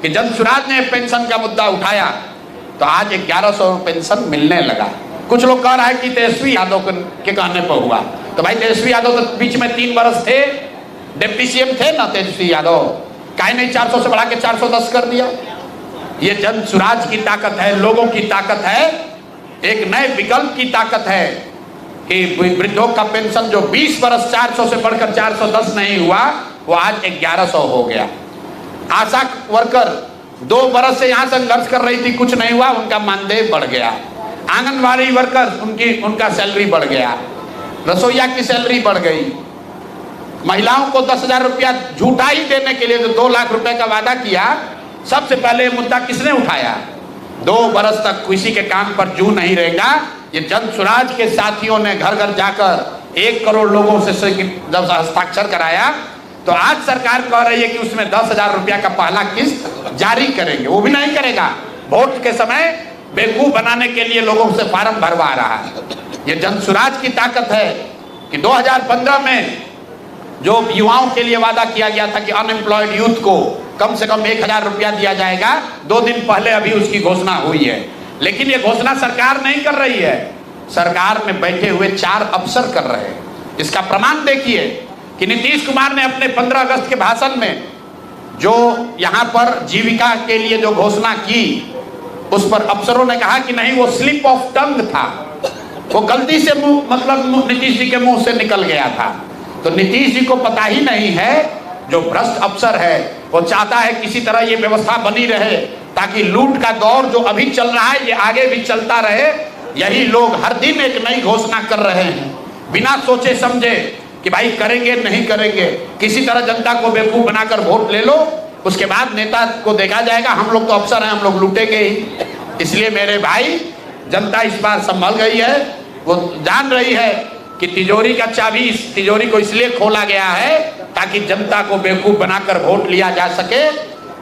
कि जब सुराज ने पेंशन का मुद्दा उठाया तो आज 1100 पेंशन मिलने लगा। कुछ लोग कह रहा है कि तेजस्वी यादव के कहने पर हुआ, तो भाई तेजस्वी यादव तो बीच में 3 बरस थे, डिप्टी सीएम थे ना तेजस्वी यादव, काहे नहीं 400 से बढ़ा के 410 कर दिया। ये जन सुराज की ताकत है, लोगों की ताकत है, एक नए विकल्प की ताकत है कि वृद्धों का पेंशन जो 20 बरस 400 से बढ़कर 410 नहीं हुआ, वो आज 1100 हो गया। आशा वर्कर 2 बरस से यहाँ संघर्ष कर रही थी, कुछ नहीं हुआ, उनका मानदेय बढ़ गया। आंगनबाड़ी वर्कर उनका सैलरी बढ़ गया, रसोईया की सैलरी बढ़ गई। महिलाओं को 10,000 रुपया झूठा ही देने के लिए जो 2 लाख रुपए का वादा किया, सबसे पहले मुद्दा किसने उठाया? 2 बरस तक किसी के काम पर जू नहीं रहेगा। ये जन सुराज के साथियों ने घर घर जाकर 1 करोड़ लोगों से जब हस्ताक्षर कराया, तो आज सरकार कह रही है कि उसमें 10,000 रुपया का पहला किस्त जारी करेंगे। वो भी नहीं करेगा, वोट के समय बेवकूफ बनाने के लिए लोगों से फार्म भरवा रहा है। ये जन सुराज की ताकत है कि 2015 में जो युवाओं के लिए वादा किया गया था कि अनएम्प्लॉयड यूथ को कम से कम 1,000 रुपया दिया जाएगा, 2 दिन पहले अभी उसकी घोषणा हुई है। लेकिन ये घोषणा सरकार नहीं कर रही है, सरकार में बैठे हुए 4 अफसर कर रहे हैं। इसका प्रमाण देखिए कि नीतीश कुमार ने अपने 15 अगस्त के भाषण में जो यहाँ पर जीविका के लिए जो घोषणा की, उस पर अफसरों ने कहा कि नहीं, वो स्लिप ऑफ टंग था, वो गलती से मतलब नीतीश जी के मुंह से निकल गया था। तो नीतीश जी को पता ही नहीं है, जो भ्रष्ट अफसर है वो चाहता है किसी तरह ये व्यवस्था बनी रहे ताकि लूट का दौर जो अभी चल रहा है ये आगे भी चलता रहे। यही लोग हर दिन एक नई घोषणा कर रहे हैं, बिना सोचे समझे कि भाई करेंगे नहीं करेंगे, किसी तरह जनता को बेवकूफ बनाकर वोट ले लो, उसके बाद नेता को देखा जाएगा। हम लोग तो अफसर हैं, हम लोग लूटेंगे ही। इसलिए मेरे भाई, जनता इस बार संभल गई है, वो जान रही है कि तिजोरी का चाबी, इस तिजोरी को इसलिए खोला गया है ताकि जनता को बेवकूफ बनाकर वोट लिया जा सके।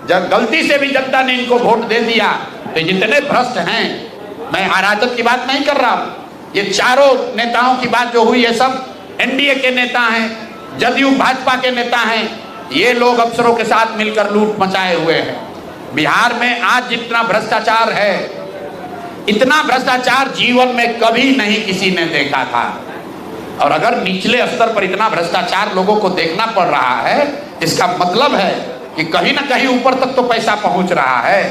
जब गलती से भी जनता ने इनको वोट दे दिया तो जितने भ्रष्ट हैं, मैं अराजक की बात नहीं कर रहा हूं, ये चारों नेताओं की बात जो हुई है सब एनडीए के नेता हैं, जदयू भाजपा के नेता हैं, ये लोग अफसरों के साथ मिलकर लूट मचाए हुए हैं। बिहार में आज जितना भ्रष्टाचार है, इतना भ्रष्टाचार जीवन में कभी नहीं किसी ने देखा था। और अगर निचले स्तर पर इतना भ्रष्टाचार लोगों को देखना पड़ रहा है, इसका मतलब है कि कहीं ना कहीं ऊपर तक तो पैसा पहुंच रहा है।